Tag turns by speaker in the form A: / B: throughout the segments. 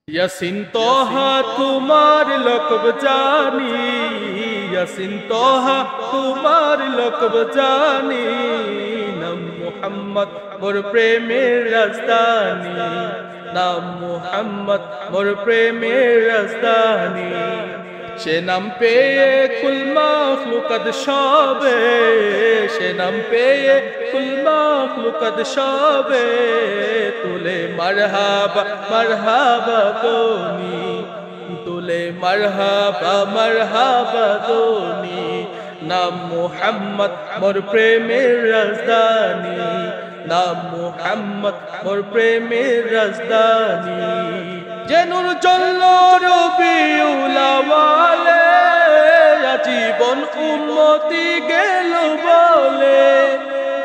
A: ইয়াসিন তোহা তোমার লকব জানি, ইয়াসিন তোহা তোমার লকব জানি, নাম মুহাম্মদ মোর প্রেমের রাজধানী, নাম মুহাম্মদ মোর প্রেমের রাজধানী। সে নাম পেয়ে কুল মাখলুকাত সবে, সে নাম পেয়ে কুল মাখলুকাত সবে তুলে মারহাবা মারহাবা দোনি, তুলে মারহাবা মারহাবা দোনি। নাম মুহাম্মদ মোর প্রেমের রাজধানী, নাম মুহাম্মদ মোর প্রেমের রাজধানী। যে নূর জ্বলল রবিউল আওয়ালে, আজীবন উম্মতি গেল বলে।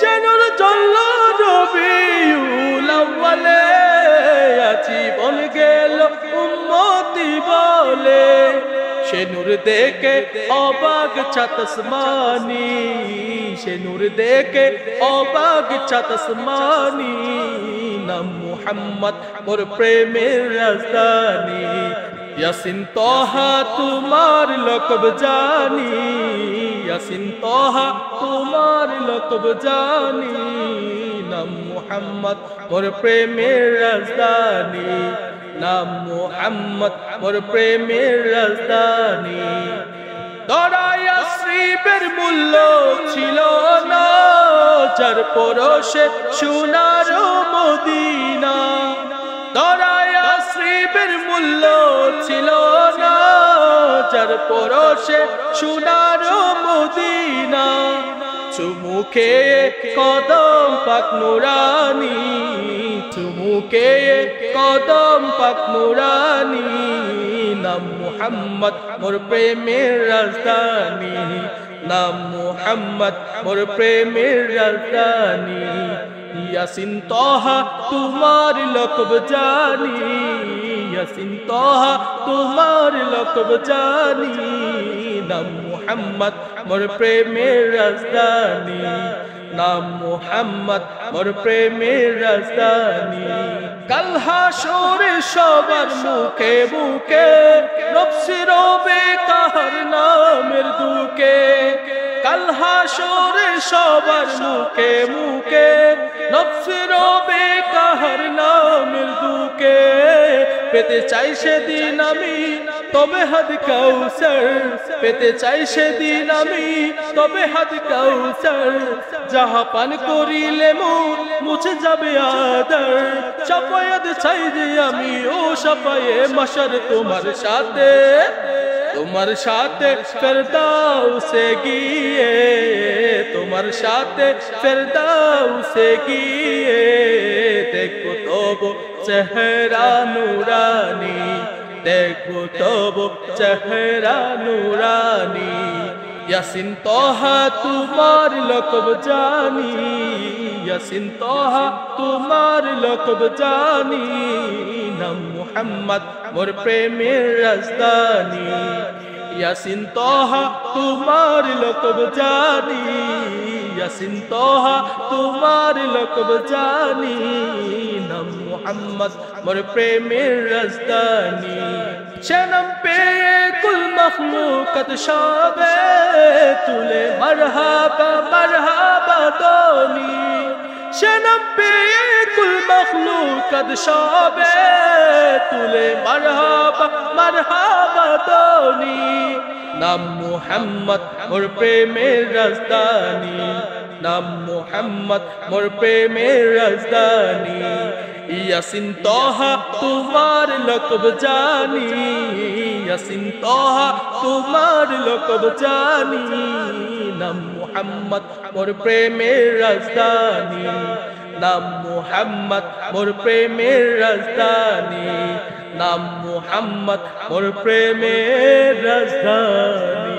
A: যে নূর জ্বলল রবিউল আওয়ালে, আজীবন গেল উম্মতি বলে। সে নূর দেখে অবাক ছাত আসমানি, সে নূর দেখে অবাক ছাত আসমানি। নাম মুহাম্মদ মোর প্রেমের রাজধানী, ইয়াসিন তোহা তোমার লকব জানি, ইয়াসিন তোহা তোমার লকব জানি। নাম মুহাম্মদ মোর প্রেমের রাজধানী, নাম মুহাম্মদ মোর প্রেমের রাজধানী। দরায় শ্রীবের মূল্য ছিল না, যার পরশে সোনার মদিনা। দরায় শ্রীবের মূল্য ছিল না, যার পরশে সোনার মদিনা। চুমুকে কদম পাক নুরানি, চুমুকে কদম পাক নুরানি। নাম মুহাম্মদ মোর প্রেমের রাজধানী, নাম মুহাম্মদ মোর প্রেমের রাজধানী। ইয়াসিন তোহা তোমার লকব জানি, ইয়াসিন তোহা তোমার লকব জানি। নাম মুহাম্মদ মোর প্রেমের রাজধানী, নাম মুহাম্মদ মোর প্রেমের রাজধানী। কাল হাসরে সবার মুখে মুখে নফসি রবে কাহার নামের দুকে। কাল হাসরে সবার মুখে মুখে নফসি রবে কাহার নামের দুকে। পেতে চাই সেদিন আমি তবে হাদ কাউসার, পেতে চাই সেদিন আমি তবে হাদ কাউসার। যাহা পান করিলে মোর মুছে যাবে আদার। শাফায়াত চাই যে আমি ও শাফায়ে মাশার তোমার সাথে, তোমার সাথে ফেরদাউসে গিয়ে, তোমার সাথে ফেরদাউসে গিয়ে। দেখো তব চেহারা নুরানি, দেখো তব চেহারা নুরানি। ইয়াসিন তোহা তোমার লকব জানি, ইয়াসিন তোহা তোমার লকব জানি। নাম মুহাম্মদ মোর প্রেমের রাজধানী, ইয়াসিন তোহা তোমার লকব জানি, ইয়াসিন তোহা তোমার লকব জানি। নাম মুহাম্মদ মোর প্রেমের রাজধানী। সে নাম পেয়ে কুল মখলুকাত সবে তুলে মারহাবা মারহাবা দোনি। সে নাম পেয়ে কুল মখলুকাত সবে তুলে মারহাবা মারহাবা দোনি। নাম মুহাম্মদ মোর প্রেমের রাজধানী, নাম মুহাম্মদ মোর প্রেমের রাজধানী। ইয়াসিন তোহা তোমার লকব জানি, ইয়াসিন তোহা তোমার লকব জানি। নাম মুহাম্মদ মোর প্রেমের রাজধানী, নাম মুহাম্মদ মোর প্রেমের রাজধানী, নাম মুহাম্মদ মোর প্রেমের রাজধানী।